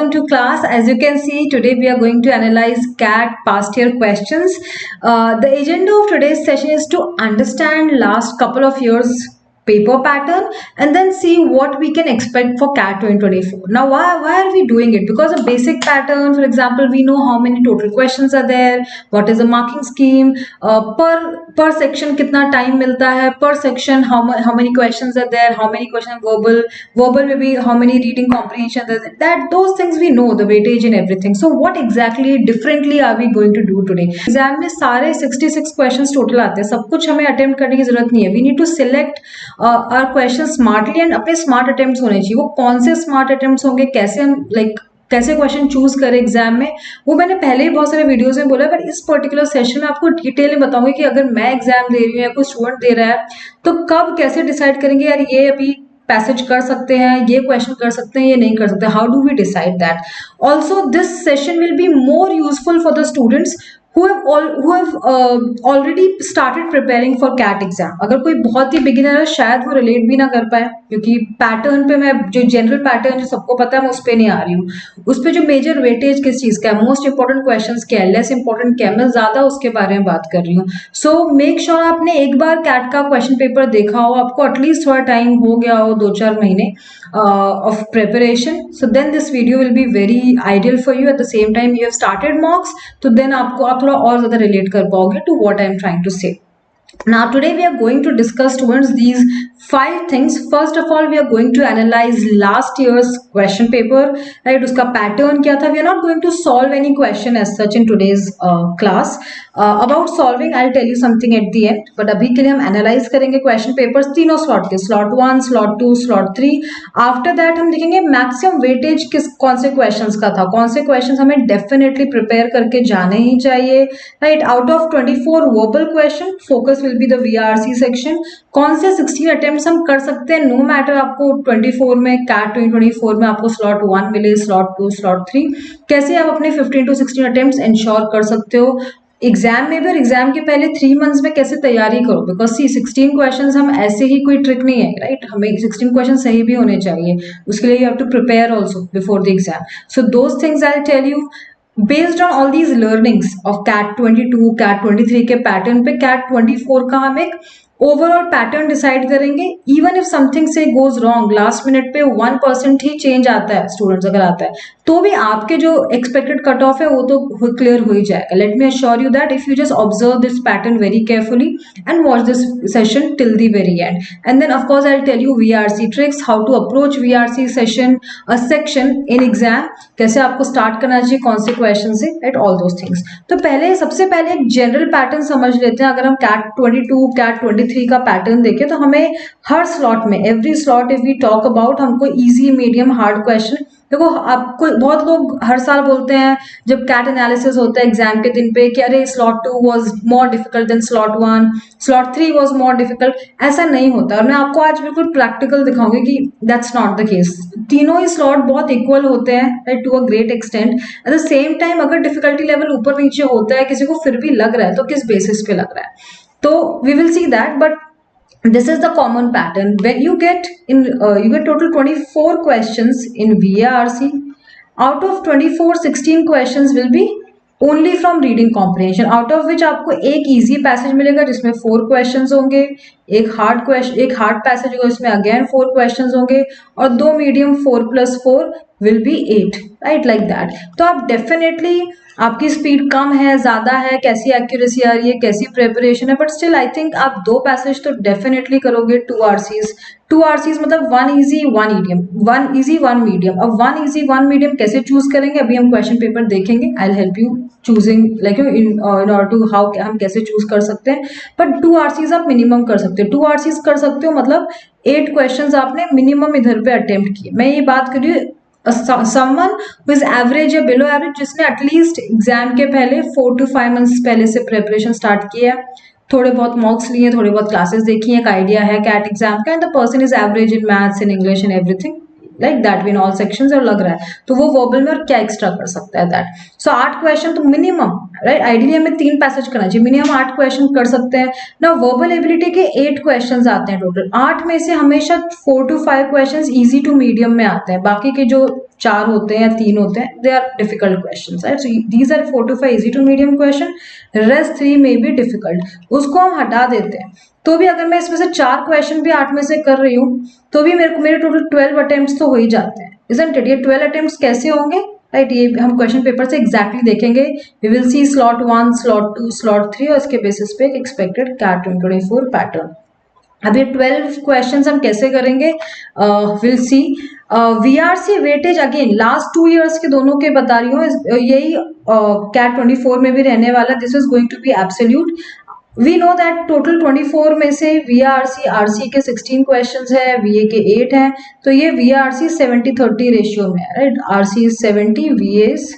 welcome to class. As you can see, today we are going to analyze CAT past year questions. The agenda of today's session is to understand last couple of years paper pattern and then see what we can expect for CAT 2024. Now, why are we doing it? Because a basic pattern, for example, we know how many total questions are there, what is the marking scheme, per section kitna time milta hai, per section how many questions are there, how many questions are verbal maybe how many reading comprehension, that those things we know, the weightage and everything. So what exactly differently are we going to do today? Exam में सारे 66 questions total आते हैं, सब कुछ हमें attempt करने की जरूरत नहीं है. We need to select our questions smartly and अपने smart attempts होने चाहिए. वो कौन से smart attempts होंगे, कैसे हम कैसे क्वेश्चन चूज करें एग्जाम में, वो मैंने पहले ही बहुत सारे वीडियोस में बोला, बट इस पर्टिकुलर सेशन में आपको डिटेल में बताऊंगी कि अगर मैं एग्जाम दे रही हूँ या कोई स्टूडेंट दे रहा है तो कब कैसे डिसाइड करेंगे यार ये अभी पैसेज कर सकते हैं, ये क्वेश्चन कर सकते हैं, ये नहीं कर सकते. How do we decide that? Also this session will be more useful for the students who have already started preparing for CAT exam. अगर कोई बहुत ही बिगिनर है शायद वो रिलेट भी ना कर पाए, क्योंकि पैटर्न पे मैं जो जनरल पैटर्न जो सबको पता है मैं उस पे नहीं आ रही हूँ. उस पे जो मेजर वेटेज किस चीज का है, मोस्ट इंपॉर्टेंट क्वेश्चंस क्या है, लेस इंपॉर्टेंट क्या है, मैं ज्यादा उसके बारे में बात कर रही हूँ. सो मेक श्योर आपने एक बार CAT का क्वेश्चन पेपर देखा हो, आपको एटलीस्ट थोड़ा टाइम हो गया हो, 2-4 महीने of preparation. So then this video will be very ideal for you. At the same time you have started mocks, तो then आप थोड़ा और ज़्यादा relate कर पाओगे to what I am trying to say. Now today we are going to discuss students these 5 things. First of all, we are going to analyze last year's question paper, right? उसका pattern क्या था? We are not going to solve any question as such in today's class. About solving I'll tell you something at the end, but अभी के लिए हम analyze करेंगे question papers तीनों slot के, slot 1, slot 2, slot 3. After that हम देखेंगे maximum weightage कौन से questions का था, कौन से questions हमें definitely prepare करके जाने ही चाहिए, right? Out of 24 verbal question, focus will be the VRC section. कौन से 16 attempts हम कर सकते हैं, no matter आपको 24 में CAT 2024 में आपको slot 1 मिले, slot 2, slot 3, कैसे आप अपने 15 to 16 attempts ensure कर सकते हो एग्जाम में भी, और एग्जाम के पहले 3 मंथ्स में कैसे तैयारी करो. बिकॉज 16 क्वेश्चंस हम ऐसे ही कोई ट्रिक नहीं है, राइट? हमें 16 क्वेश्चन सही भी होने चाहिए, उसके लिए you have to prepare also before the exam. So those things I tell you based on all these learnings of CAT 22, CAT 23 के पैटर्न पे CAT 24 का हम एक ओवरऑल पैटर्न डिसाइड करेंगे. इवन इफ समथिंग से गोज रॉन्ग, लास्ट मिनट पे 1% ही change आता है स्टूडेंट्स अगर आता है, तो भी आपके जो एक्सपेक्टेड कट ऑफ है वो तो क्लियर हो ही जाएगा. Let me assure you that if you just observe this pattern very carefully and watch this session till the very end, and then of course I will tell you VRC tricks, how to approach VRC session section in exam, कैसे आपको start करना चाहिए, कौन से question से, at all those things. तो सबसे पहले एक जनरल पैटर्न समझ लेते हैं. अगर हम CAT 22, CAT 23 का पैटर्न देखें तो हमें हर स्लॉट में, every slot if we talk about, हमको इजी, मीडियम, हार्ड क्वेश्चन. देखो आपको बहुत लोग हर साल बोलते हैं जब CAT एनालिसिस होता है एग्जाम के दिन पे कि अरे slot 2 was more difficult than slot 1, slot 3 was more difficult. ऐसा नहीं होता, और मैं आपको आज बिल्कुल प्रैक्टिकल दिखाऊंगी कि that's not the case. तीनों ही स्लॉट बहुत इक्वल होते हैं to a great extent. At the same time अगर डिफिकल्टी लेवल ऊपर नीचे होता है, किसी को फिर भी लग रहा है, तो किस बेसिस पे लग रहा है, तो we will see that. But this is the common pattern. When you get total 24 questions in VRC. Out of 24, 16 questions will be only from reading comprehension, out of which आपको एक easy passage मिलेगा जिसमें 4 questions होंगे, एक hard passage होगा इसमें again 4 questions होंगे, और 2 medium 4+4 will be 8, right? like that. तो आप डेफिनेटली, आपकी स्पीड कम है, ज्यादा है, कैसी एक्यूरेसी आ रही है, कैसी प्रिपरेशन है, बट स्टिल आई थिंक आप 2 पैसेज तो डेफिनेटली करोगे. 2 RCs मतलब 1 easy 1 medium, 1 easy 1 medium. अब 1 easy 1 medium कैसे चूज करेंगे अभी हम क्वेश्चन पेपर देखेंगे. I will help you choosing like in order to how हम कैसे चूज कर सकते हैं. बट 2 RCs आप मिनिमम कर सकते हो. 2 RCs कर सकते हो मतलब 8 क्वेश्चंस आपने मिनिमम इधर पे अटेम्प्ट किए. मैं ये बात कर रही हूँ someone who is average या below average, जिसने एटलीस्ट एग्जाम के पहले 4 to 5 months पहले से प्रिपरेशन स्टार्ट किया है, थोड़े बहुत मॉक्स लिए, थोड़ी बहुत क्लासेस देखी, एक आइडिया है CAT एग्जाम का, and the person is average in maths, in English, in everything like that, in all sections, और लग रहा है तो वो वर्बल में और क्या एक्स्ट्रा कर सकता है दैट. सो 8 क्वेश्चन तो मिनिमम, राइट? आइडियली हमें 3 पैसेज करना चाहिए, मिनिमम 8 क्वेश्चन कर सकते हैं ना. वर्बल एबिलिटी के 8 क्वेश्चंस आते हैं टोटल. 8 में से हमेशा 4 to 5 questions easy to medium में आते हैं, बाकी के जो 4 होते हैं या 3 होते हैं, they are difficult question, right. So these are 4 to 5 easy to medium question, rest 3 में भी डिफिकल्ट, उसको हम हटा देते हैं. तो भी अगर मैं इसमें से 4 क्वेश्चन भी 8 में से कर रही हूँ तो भी मेरे टोटल 12 अटेम्प्ट्स तो हो ही जाते हैं, इजंट इट. ये 12 अटेम्प्ट्स कैसे होंगे, राइट. ये हम क्वेश्चन पेपर से एग्जैक्टली देखेंगे. We will see slot 1, slot 2, slot 3 और इसके बेसिस पे एक एक्सपेक्टेड कैट 2024 पैटर्न. अब ये 12 क्वेश्चंस हम कैसे करेंगे, will see. VRC weightage again last 2 years के दोनों के बता रही हूँ, यही कैट 24 में भी रहने वाला. This is going to be absolute. We know that total 24 में से वीआरसी आरसी के 16 क्वेश्चंस है, वीए के 8 हैं, तो ये वीआरसी 70-30 रेशियो में है, right. RC is 70, वीए is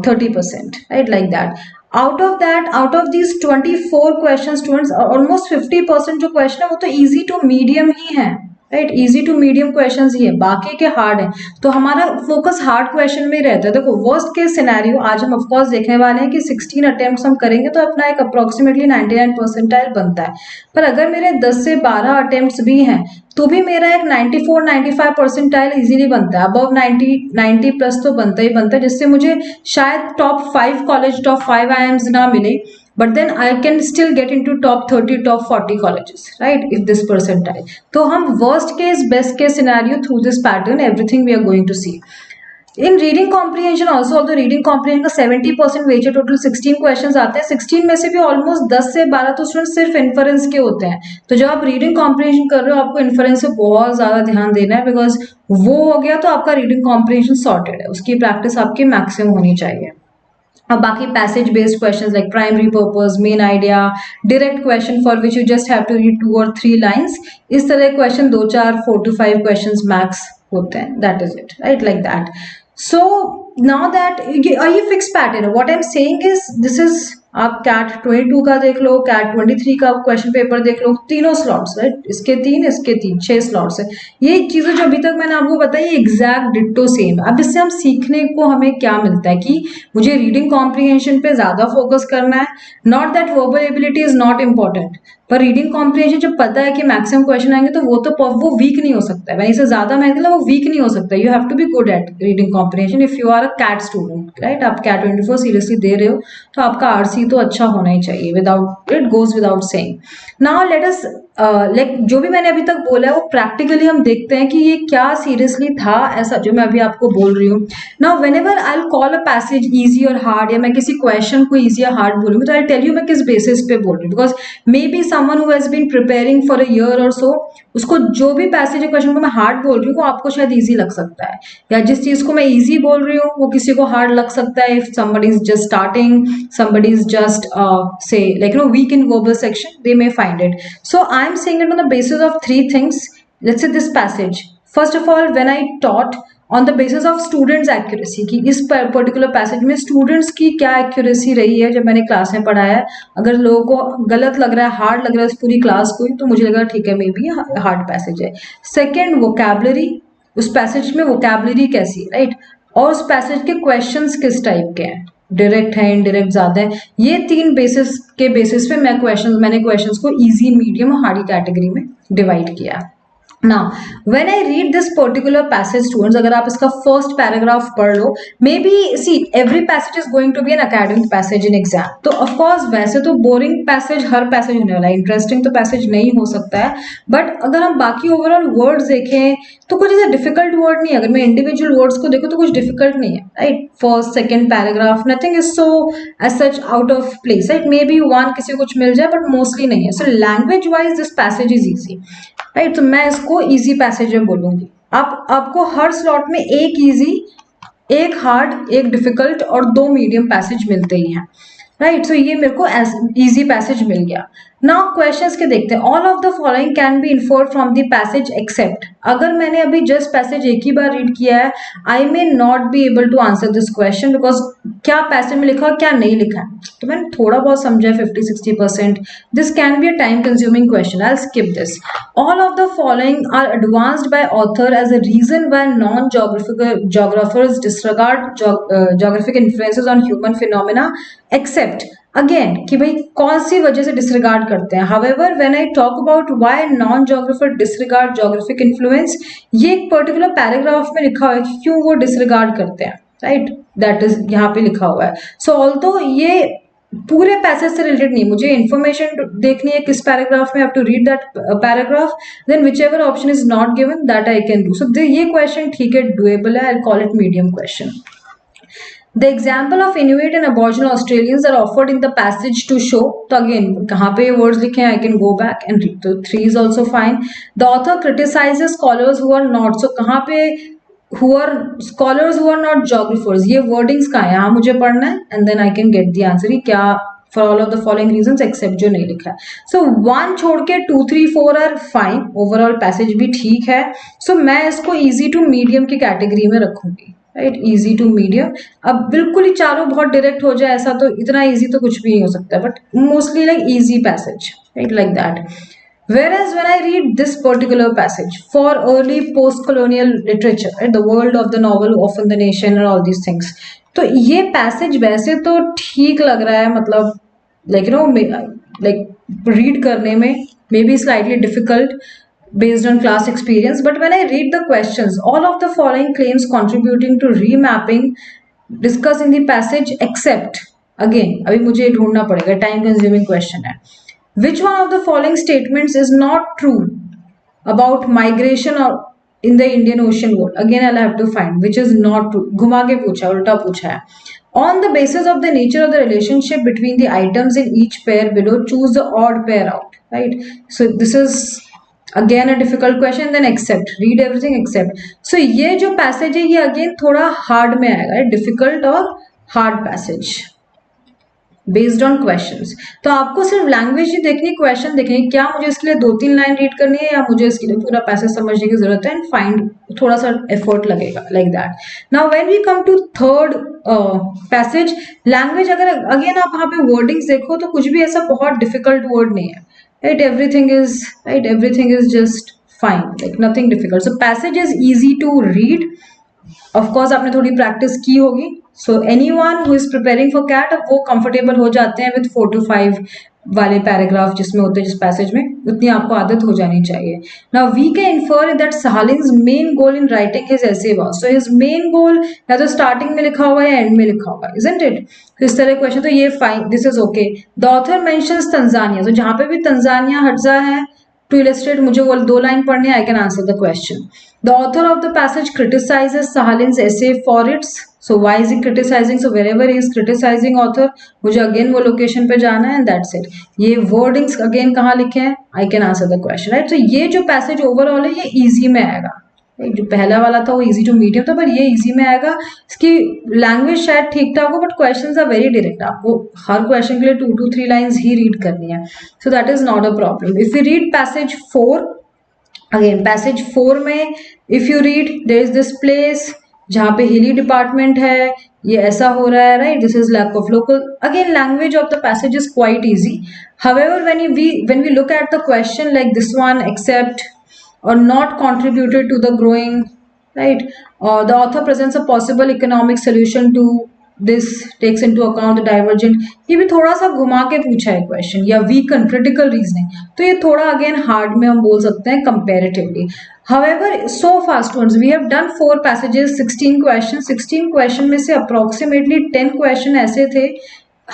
30%, right, like that. out of these 24 questions, students, almost 50% जो क्वेश्चन है वो तो easy to medium ही है, right. Easy to medium questions ही है, बाकी के हार्ड है. तो हमारा फोकस हार्ड क्वेश्चन में ही रहता है. देखो वर्स्ट केस सिनेरियो आज हम ऑफकोर्स देखने वाले हैं कि 16 अटेम्प्ट्स हम करेंगे तो अपना एक अप्रोक्सीमेटली 99 परसेंटाइल बनता है. पर अगर मेरे 10 से 12 अटेम्प्ट्स भी हैं तो भी मेरा एक 94-95 परसेंटाइल इजीली बनता है. अबव 90 प्लस तो बनता ही बनता है, जिससे मुझे शायद टॉप 5 कॉलेज, टॉप 5 IIMs ना मिले, but then I can still get into top 30, top 40 colleges, right, if this percentile. तो हम worst case, best case scenario through this pattern, everything we are going to see. In reading comprehension also, although reading comprehension का 70% veg है, total 16 questions आते हैं. 16 में से भी almost 10 से 12 तो स्टूडेंट सिर्फ इन्फरेंस के होते हैं. तो जब आप रीडिंग कॉम्प्रिहेंशन कर रहे हो आपको इन्फरेंस से बहुत ज्यादा ध्यान देना है, बिकॉज वो हो गया तो आपका रीडिंग कॉम्प्रिहेंशन सॉर्टेड है, उसकी प्रैक्टिस आपकी मैक्सिमम होनी चाहिए. अब बाकी passage based questions like primary purpose, main idea, direct question for which you just have to read 2 or 3 lines, इस तरह क्वेश्चन 2-4, 4 to 5 क्वेश्चंस मैक्स होते हैं. That is it, right, like that. So now that ये fix pattern है. What I am saying is this is, आप cat 22 का देख लो, cat 23 का क्वेश्चन पेपर देख लो, तीनों स्लॉट्स, राइट, इसके 3 6 स्लॉट्स है. ये चीजें जो अभी तक मैंने आपको बताई एग्जैक्ट डिट्टो सेम. अब इससे हम सीखने को हमें क्या मिलता है कि मुझे रीडिंग कॉम्प्रिहेंशन पे ज्यादा फोकस करना है. Not that verbal ability is not important, पर रीडिंग कॉम्प्रिहेंशन जब पता है कि मैक्सिमम क्वेश्चन आएंगे तो वो वीक नहीं हो सकता है. इसे ज्यादा मैं वो वीक नहीं हो सकता. You have to be good at reading comprehension if you are a CAT student, right. आप कैट 24 सीरियसली दे रहे हो तो आपका आरसी तो अच्छा होना ही चाहिए, without it goes without saying. Now let us like जो भी मैंने अभी तक बोला है वो प्रैक्टिकली हम देखते हैं कि ये क्या सीरियसली था ऐसा जो मैं अभी आपको बोल रही हूँ. Now whenever I will call a passage easy और हार्ड, या मैं किसी क्वेश्चन को इजी या हार्ड बोलूंगी तो आई टेल यू मैं किस बेसिस पे बोल रही हूँ. Because may be someone who has been preparing for a year और सो, उसको जो भी पैसेज या क्वेश्चन को मैं हार्ड बोल रही हूँ वो आपको शायद इजी लग सकता है, या जिस चीज को मैं इजी बोल रही हूँ वो किसी को हार्ड लग सकता है. If somebody is just starting, somebody is just say like weak in verbal section, they may find it. So I am saying it on the basis of 3 things. Let's say this passage, first of all, when I taught on the basis of students accuracy, कि इस particular passage में students की क्या accuracy रही है जब मैंने class में पढ़ाया. अगर लोगों को गलत लग रहा है, हार्ड लग रहा है इस पूरी क्लास को, तो मुझे लगा ठीक है मे बी हार्ड पैसेज है. सेकेंड, वोकैबुलरी, उस पैसेज में वोकैबुलरी कैसी है, राइट, और उस पैसेज के क्वेश्चंस किस टाइप के हैं, डायरेक्ट है, इनडायरेक्ट ज्यादा है. ये 3 बेसिस के बेसिस पे मैंने क्वेश्चंस को इजी, मीडियम और हार्ड कैटेगरी में डिवाइड किया. Now, when I read this particular passage, students, अगर आप इसका first paragraph पढ़ लो, maybe see every passage is going to be an academic passage in exam. तो of course वैसे तो boring passage हर passage होने वाला है, interesting तो passage नहीं हो सकता है, but अगर हम बाकी overall words देखें तो कुछ ऐसे difficult word नहीं है. अगर मैं individual words को देखूँ तो कुछ difficult नहीं है, right? First, second paragraph, nothing is so as such out of place, right? Maybe one किसी को कुछ मिल जाए, but mostly नहीं है. So language wise this passage is easy, right. तो मैं इसको इजी पैसेज में बोलूंगी. आपको हर स्लॉट में एक इजी, एक हार्ड, एक डिफिकल्ट और 2 मीडियम पैसेज मिलते ही हैं, राइट. सो ये मेरे को इजी पैसेज मिल गया. नाउ क्वेश्चंस के देखते हैं. All of the following can be inferred from the passage except, अगर मैंने अभी जस्ट पैसेज एक ही बार रीड किया है, I may not be able to answer this question, because क्या पैसेज में लिखा क्या नहीं लिखा है तो मैंने थोड़ा बहुत समझा 50-60%. This can be a time consuming question, I will skip this. All of the following are advanced by author as a reason why non geographers disregard geographic influences on human phenomena except again कि भाई कौन सी वजह से disregard करते हैं. However when I talk about why non geographer disregard geographic influence, ये एक पर्टिकुलर पैराग्राफ में लिखा हुआ है कि क्यों वो डिसरिगार्ड करते हैं, राइट. दैट इज यहाँ पे लिखा हुआ है. सो ऑल्दो ये पूरे पैसेज से रिलेटेड नहीं, मुझे इन्फॉर्मेशन देखनी है किस पैराग्राफ में, have to read that paragraph, then whichever option is not given that I can do. So ये क्वेश्चन ठीक है, डुएबल है. I call it medium question. The example of Inuit and Aboriginal Australians are offered in the passage to show. तो again कहाँ पे words लिखे हैं, I can go back and read. तो 3 is also fine. The author criticizes scholars who are not. So कहाँ पे who are scholars who are not geographers. ये wordings कहाँ है, यहाँ मुझे पढ़ना है and then I can get the answer. ये क्या for all of the following reasons except जो नहीं लिखा है. So 1 छोड़ के 2, 3, 4 are fine. Overall passage भी ठीक है. So मैं इसको easy to medium की category में रखूंगी. Right, easy to medium. अब बिल्कुल ही चारों बहुत डायरेक्ट हो जाए ऐसा तो इतना इजी तो कुछ भी नहीं हो सकता, but mostly like easy passage, right, like that. Whereas when I read this particular passage for early post-colonial literature, right, the world of the novel, often the nation and all these things, तो ये passage वैसे तो ठीक लग रहा है, मतलब like you know like read करने में may be slightly difficult based on class experience, but when I read the questions, all of the following claims contributing to remapping discussed in the passage except, again अभी मुझे ढूंढना पड़ेगा, time consuming question है. Which one of the following statements is not true about migration or in the Indian Ocean world? Again I'll have to find which is not true. घुमा के पूछा, उल्टा पूछा है. On the basis of the nature of the relationship between the items in each pair below, choose the odd pair out, right? So this is again a difficult question. Then except, read everything except. So ये जो passage है ये again थोड़ा hard में आएगा, difficult और hard passage based on questions. तो आपको सिर्फ लैंग्वेज ही देखनी, क्वेश्चन देखनी, क्या मुझे इसके लिए 2-3 लाइन रीड करनी है या मुझे इसके लिए पूरा पैसेज समझने की जरूरत है, एंड फाइंड थोड़ा सा एफर्ट लगेगा, like that. Now when we come to third passage, language, अगर अगेन आप वहाँ पे वर्डिंग्स देखो तो कुछ भी ऐसा बहुत डिफिकल्ट वर्ड नहीं है, right, everything is just fine, like nothing difficult. So passage is easy to read. Of course आपने थोड़ी प्रैक्टिस की होगी. So anyone who is preparing for CAT, अब वो comfortable हो जाते हैं with 4 to 5 वाले पैराग्राफ जिसमें होते हैं, जिस पैसेज में उतनी आपको आदत हो जानी चाहिए. Now we can infer that Sahalin's main goal in writing his essay was, so his main goal या तो स्टार्टिंग में लिखा हुआ है या एंड में लिखा हुआ है, isn't it? तो इस तरह क्वेश्चन, तो ये fine, this is okay. The author mentions Tanzania, तो जहां पे भी तंजानिया हट्जा है टू इलस्ट्रेट, मुझे वो 2 लाइन पढ़नी है, आई can answer the question. The author of the passage criticises Sahalin's essay for its, so why is he criticizing? So wherever he is criticizing author, मुझे अगेन वो लोकेशन पे जाना है, एंड दैट्स इट. ये wordings again कहाँ लिखे हैं, आई can answer the question, right. तो ये जो पैसेज ओवरऑल है ये इजी में आएगा. जो पहला वाला था वो इजी टू मीडियम था, पर ये इजी में आएगा. इसकी लैंग्वेज शायद ठीक ठाक हो, but questions are very direct. आपको हर क्वेश्चन के लिए 2 to 3 लाइंस ही रीड करनी है, so that is not a problem. If you read passage 4, again passage 4 में if you read, there is this place जहाँ पे हिली डिपार्टमेंट है, ये ऐसा हो रहा है, right, this is lack of local. Again language of the passage is quite easy. However when we look at the question like this one, except or not contributed to the growing, right, the author presents a possible economic solution to this, takes into account the divergent, ये भी थोड़ा सा घुमा के पूछा है question, या weaken critical reasoning, तो ये थोड़ा अगेन हार्ड में हम बोल सकते हैं comparatively. However, so far students we have done 4 passages, 16 questions. 16 question में से approximately 10 question ऐसे थे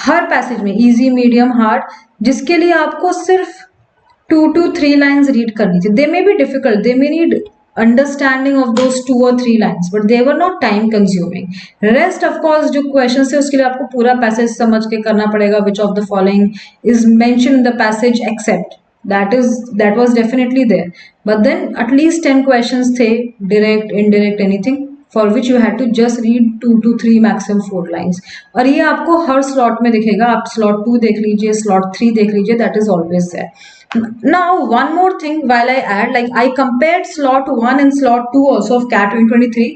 हर पैसेज में, easy, medium, hard, जिसके लिए आपको सिर्फ 2 to 3 lines read करनी थी. They may be difficult, they may need understanding of those 2 or 3 lines, but they were not time consuming. Rest of course जो questions है उसके लिए आपको पूरा passage समझ के करना पड़ेगा. Which of the following is mentioned in the passage except, that was definitely there, but then at least 10 questions थे, direct, indirect, anything, for which you had to just read 2 to 3 maximum 4 lines. और ये आपको हर slot में दिखेगा. आप slot 2 देख लीजिए, slot 3 देख लीजिए, that is always there. Now one more thing while I add, like I compared slot 1 and slot 2 also of CAT 2023.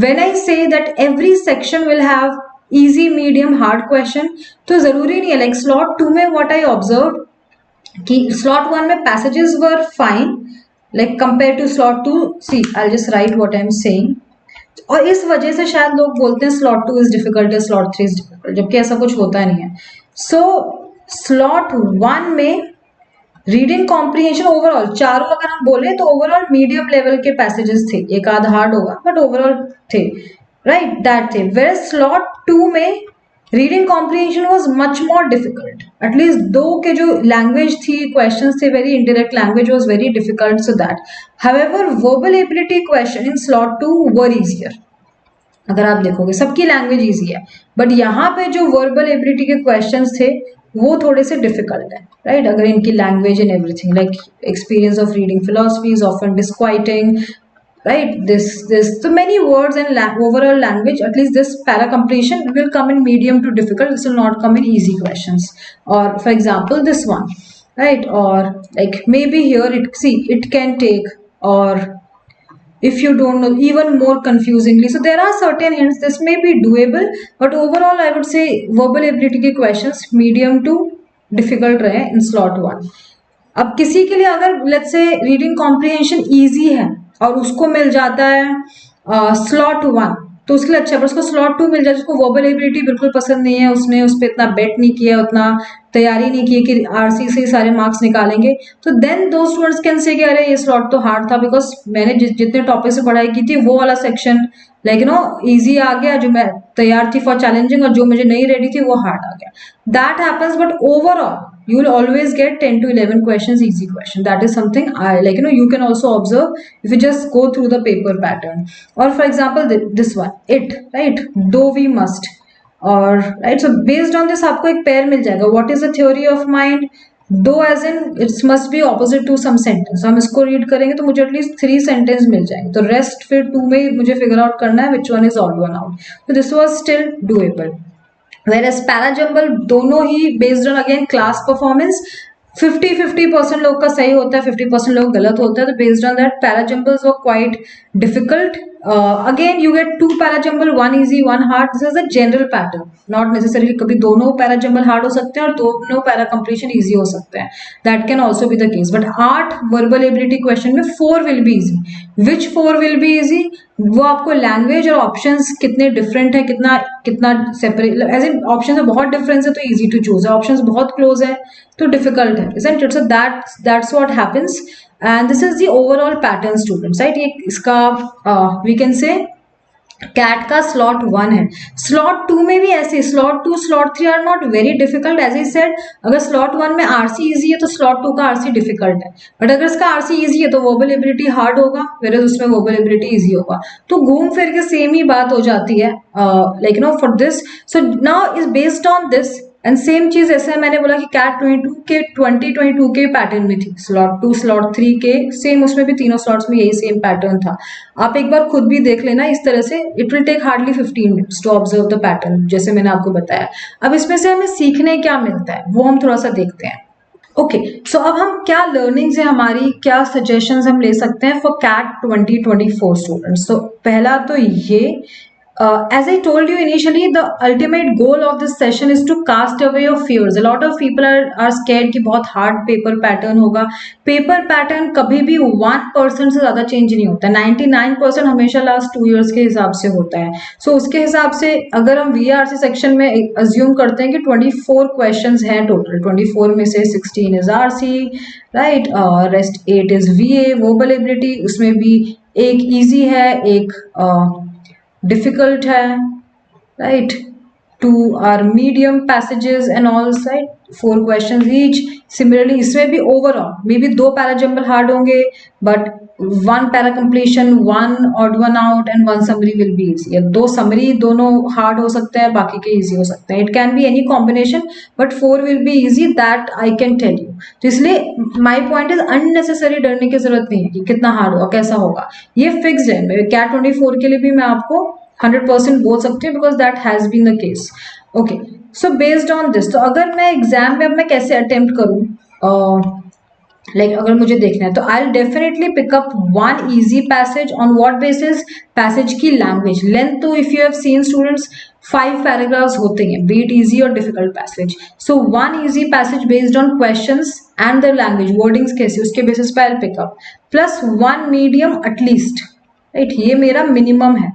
When I say that every section will have easy, medium, hard question, तो जरूरी नहीं है. Like slot 2 में what I observed कि slot 1 में passages were fine, like compared to slot 2. See, I'll just write what I'm saying. और इस वजह से शायद लोग बोलते हैं slot 2 is difficult, slot 3 is difficult, जबकि ऐसा कुछ होता नहीं है. सो स्लॉट 1 में रीडिंग कॉम्प्रिहेंशन ओवरऑल चारों अगर हम बोले तो ओवरऑल मीडियम लेवल के पैसेजेस थे, एक आध हार्ड होगा बट ओवरऑल थे, राइट, दैट थे। वेयर स्लॉट 2 में reading comprehension was much more difficult, at least दो के जो लैंग्वेज थी, क्वेश्चंस थे, very indirect language was very difficult, so that however verbal ability question in slot 2 were easier. अगर आप देखोगे सबकी लैंग्वेज इजी है, बट यहाँ पे जो वर्बल एबिलिटी के क्वेश्चंस थे वो थोड़े से डिफिकल्ट है, राइट, अगर इनकी language and everything like experience of reading philosophy is often disquieting, right, this so many words and overall language, at least this para completion will come in medium to difficult, this will not come in easy questions. Or for example this one, right, or like maybe here it, see, it can take, or if you don't know, even more confusingly, so there are certain hints, this may be doable, but overall I would say verbal ability के questions medium to difficult रहे in slot 1. अब किसी के लिए अगर let's say reading comprehension easy है और उसको मिल जाता है स्लॉट 1, तो उसके लिए अच्छा है, पर उसको स्लॉट 2 मिल जाए जिसको वर्बल एबिलिटी बिल्कुल पसंद नहीं है, उसने उस पर इतना बेट नहीं किया, उतना तैयारी नहीं की कि आरसी से सारे मार्क्स निकालेंगे, तो देन दो स्टूडेंट्स कैन से कि अरे ये स्लॉट तो हार्ड था बिकॉज मैंने जितने टॉपिक से पढ़ाई की थी वो वाला सेक्शन लाइक नो इजी आ गया, जो मैं तैयार थी फॉर चैलेंजिंग, और जो मुझे नहीं रेडी थी वो हार्ड आ गया, that happens, but overall you will always get 10 to 11 questions easy question. That is something I like, you can also observe if you just go through the paper pattern. Or for example this one, it, right, though we must, or right, so based on this आपको एक pair मिल जाएगा, what is the theory of mind, though as in it must be opposite to some sentence, हम इसको read करेंगे तो मुझे at least 3 sentence मिल जाएंगे, तो रेस्ट फिर 2 में मुझे फिगर आउट करना है which one is odd one out, so this was still doable. Whereas parajumble दोनों ही based on again class performance 50-50% लोग का सही होता है, 50% लोग गलत होता है, तो based on that parajumbles were quite difficult. Again you get 2 parajumble, 1 easy 1 hard, this is a general pattern, not necessarily कभी दोनों पैराजम्बल हार्ड हो सकते हैं और दोनों पैरा कंप्लीशन इजी हो सकते हैं, that can also be the case. But 8 verbal ability question में 4 will be easy. Which 4 will be easy, वो आपको लैंग्वेज और ऑप्शंस कितने डिफरेंट है, कितना कितना सेपरेट, एज इन ऑप्शन में बहुत डिफरेंस है तो इजी टू चूज है, ऑप्शंस बहुत क्लोज है तो डिफिकल्ट है, isn't it? So that's what happens, and this is the overall pattern students, right? ये इसका we can say कैट का स्लॉट 1 है. स्लॉट 2 में भी ऐसे, slot 2 slot 3 are not very difficult, as I said, अगर स्लॉट 1 में आरसी इजी है तो स्लॉट 2 का आरसी डिफिकल्ट है, बट अगर इसका आरसी इजी है तो वर्बल एबिलिटी हार्ड होगा, वेयर उसमें वर्बल एबिलिटी इजी होगा, तो घूम फिर के सेम ही बात हो जाती है, like no for this. So now is based on this and same चीज ऐसे मैंने बोला कि कैट 2022 के पैटर्न में थी, स्लॉट 2 स्लॉट 3 के सेम, उसमें भी तीनों स्लॉट्स में यही सेम पैटर्न था. आप एक बार खुद भी देख लेना इस तरह से, it will take hardly 15 minutes to observe the pattern, जैसे मैंने आपको बताया. अब इसमें से हमें सीखने क्या मिलता है वो हम थोड़ा सा देखते हैं. ओके, सो अब हम क्या लर्निंग्स है हमारी, क्या सजेशंस हम ले सकते हैं फॉर कैट 2024 स्टूडेंट्स. तो पहला तो ये, as I told you initially, the ultimate goal of this session is to cast away your fears. A lot of people are scared कि बहुत hard paper pattern होगा. Paper pattern कभी भी 1% से ज़्यादा change नहीं होता है, 99% हमेशा last 2 years के हिसाब से होता है. So उसके हिसाब से अगर हम VRC section में assume करते हैं कि 24 questions हैं total, 24 में से 16 is RC, right, rest 8 is VA, verbal ability, उसमें भी एक easy है, एक difficult है, right, 2 are medium passages and all, right, 4 questions each. Similarly इसमें भी overall may be 2 parajumble hard होंगे but 1 para completion, 1 odd one out and 1 summary will be easy, या 2 summary दोनों हार्ड हो सकते हैं, बाकी के easy हो सकते हैं. It can be any combination but 4 will be easy, that I can tell you. तो इसलिए my point is unnecessary डरने की जरूरत नहीं है कि कितना हार्ड होगा कैसा होगा, ये फिक्स्ड है. कैट 24 के लिए भी मैं आपको 100% बोल सकती हूँ because that has been the case. Okay, so based on this, तो अगर मैं एग्जाम में अब मैं कैसे अटेम्प्ट करूँ, लाइक अगर मुझे देखना है तो I will definitely pickup 1 easy passage. On what basis, passage की लैंग्वेज लेंथ, तो if you have seen students 5 paragraphs होते हैं, बी इट इजी और difficult passage. So 1 easy passage based on questions and the language wordings कैसे, उसके basis पे I will pick up, plus 1 medium at least, right, ये मेरा minimum है,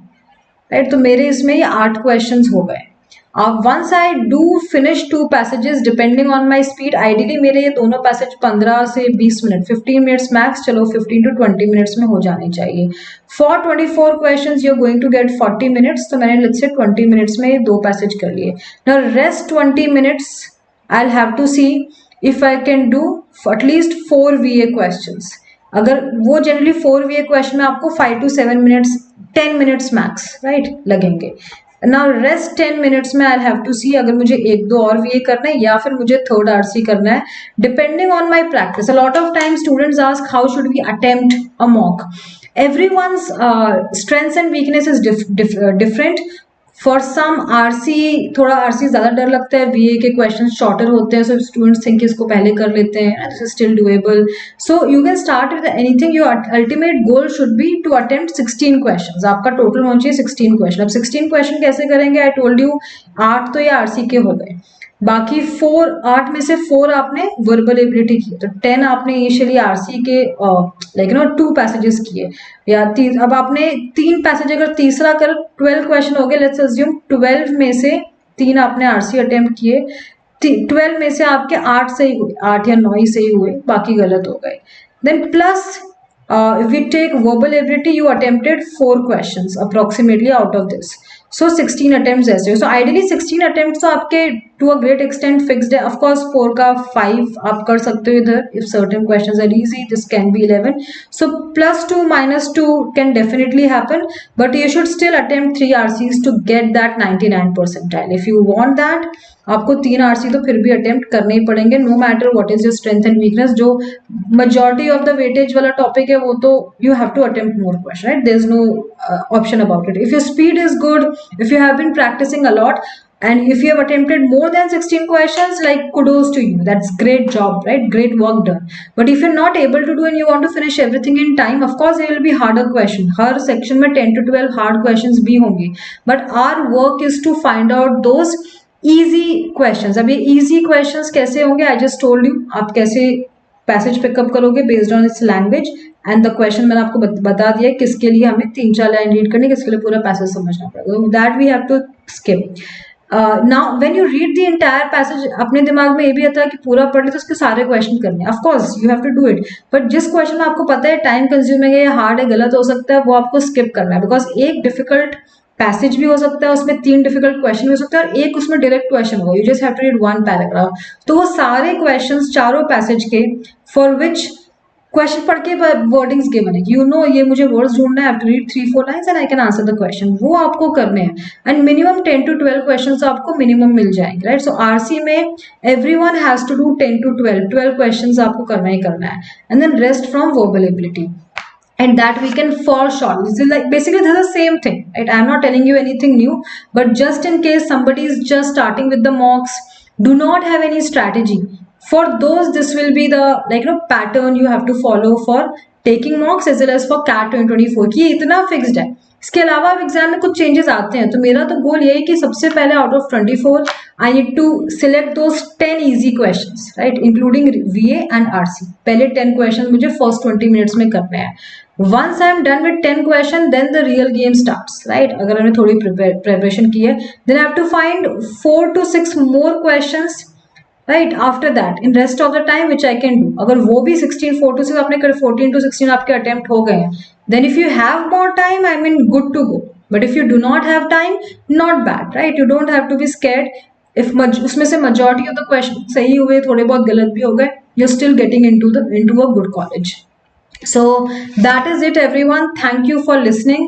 राइट. तो मेरे इसमें ये 8 क्वेश्चंस हो गए. Once I do finish 2 passages depending on my speed, ideally मेरे ये दोनों पैसेज 15 से 20 मिनट, 15 मिनट्स मैक्स, चलो 15 to 20 मिनट्स में हो जाने चाहिए. For 24 questions you are going to get 40 minutes, तो मैंने लेट्स से 20 मिनट्स में ये 2 पैसेज कर लिए. Now rest 20 minutes I will have to see if I can do at least 4 VA questions. अगर वो जनरली 4 VA क्वेश्चन में आपको 5 to 7 minutes, 10 minutes max right लगेंगे. नाउ रेस्ट 10 मिनट्स में आई हैव टू सी अगर मुझे 1-2 और VA करना है या फिर मुझे थर्ड RC करना है, depending on my practice. A lot of time students ask how should we attempt a mock. Everyone's strengths and weakness is different. For some RC, थोड़ा RC ज़्यादा डर लगता है, VA के क्वेश्चन शॉर्टर होते हैं, सो स्टूडेंट्स थिंक इसको पहले कर लेते हैं, this is still doable. So you can start with anything. Your ultimate goal should be to attempt 16 question. आपका टोटल होना चाहिए 16 क्वेश्चन. अब 16 क्वेश्चन कैसे करेंगे? आई टोल्ड यू 8 तो ये RC के हो गए, बाकी 8 में से 4 आपने वर्बल एबिलिटी की, तो 10 आपने इनिशियली RC के लाइक 2 पैसेजेस किए या अब आपने 3 पैसेज अगर तीसरा कर 12 क्वेश्चन हो गए. लेट्स अज्यूम 12 में से 3 आपने RC अटेम्प्ट किए, 12 में से आपके 8 सही हुए, 8 या 9 ही सही हुए, बाकी गलत हो गए. Then plus if we take verbal ability, you attempted 4 questions approximately out of this. So 16 attempts ऐसे. So ideally 16 attempts तो आपके to a great extent fixed है. Of course 4 का 5 आप कर सकते हो इधर. If certain questions are easy, this can be 11. So +2 -2 can definitely happen, but you should still attempt 3 RCs to get that 99 percentile. If you want that, आपको 3 RC तो फिर भी अटेम्प्ट करने ही पड़ेंगे, no matter what is your strength and weakness. जो majority of the weightage वाला topic है वो तो you have to attempt more question, right? There is no option about it. If your speed is good, if you have been practicing a lot, and if you have attempted more than 16 questions, like kudos to you, that's great job, right? Great work done. But if you're not able to do and you want to finish everything in time, of course there will be harder question. Her section में 10 to 12 hard questions भी होंगे, but our work is to find out those easy questions. अब ये easy questions कैसे होंगे? I just told you आप कैसे passage pickup करोगे based on its language, and the question मैंने आपको बता दिया किसके लिए हमें 3-4 लाइन रीड करनी, किसके लिए पूरा पैसेज समझना पड़ेगा. That we have to skip. Now when you read the entire passage, अपने दिमाग में ये भी आता है कि पूरा पढ़ ले तो उसके सारे क्वेश्चन करने. Of course you have to do it, but जिस क्वेश्चन में आपको पता है टाइम कंज्यूमिंग है या हार्ड है, गलत हो सकता है, वो आपको स्किप करना है. बिकॉज एक डिफिकल्ट पैसेज भी हो सकता है, उसमें 3 डिफिकल्ट क्वेश्चन भी हो सकता है, और एक उसमें डायरेक्ट क्वेश्चन होगा. You just have to read 1 paragraph. तो वो सारे क्वेश्चन चारों पैसेज के फॉर विच क्वेश्चन पढ़ के वर्डिंग्स गिवन है, यू नो ये मुझे वर्ड्स ढूंढना है, I have to read 3-4 lines and I can answer the question, वो आपको करने हैं. एंड मिनिमम 10 to 12 क्वेश्चंस आपको मिनिमम मिल जाएंगे, राइट? सो RC में everyone has to do 10 to 12 questions आपको करना ही करना है, and then rest from verbal ability. And that we can fall short. This is like basically this is the same thing, right? I am not telling you anything new, but just in case somebody is just starting with the mocks, do not have any strategy. For those, this will be the pattern you have to follow for taking mocks as well as for CAT 2024. कि इतना fixed है. इसके अलावा अब exam में कुछ changes आते हैं, तो मेरा तो गोल यही कि सबसे पहले out of 24 I need to select those 10 easy questions, right, including VA and RC. पहले 10 क्वेश्चन मुझे फर्स्ट 20 मिनट्स में करने हैं. Once I am done with 10 question, then the real game starts, right? अगर मैंने थोड़ी preparation की है, then I have to find 4 to 6 more questions, right? After that, in rest of the time which I can do. अगर वो भी 4 to 6 आपने कर, 14 to 16 आपके attempt हो गए हैं, then if you have more time, I mean good to go. But if you do not have time, not bad, right? You don't have to be scared. If उसमें से majority of the question सही हुए, थोड़े बहुत गलत भी हो गए, you're still getting into a good college. So that is it everyone. Thank you for listening.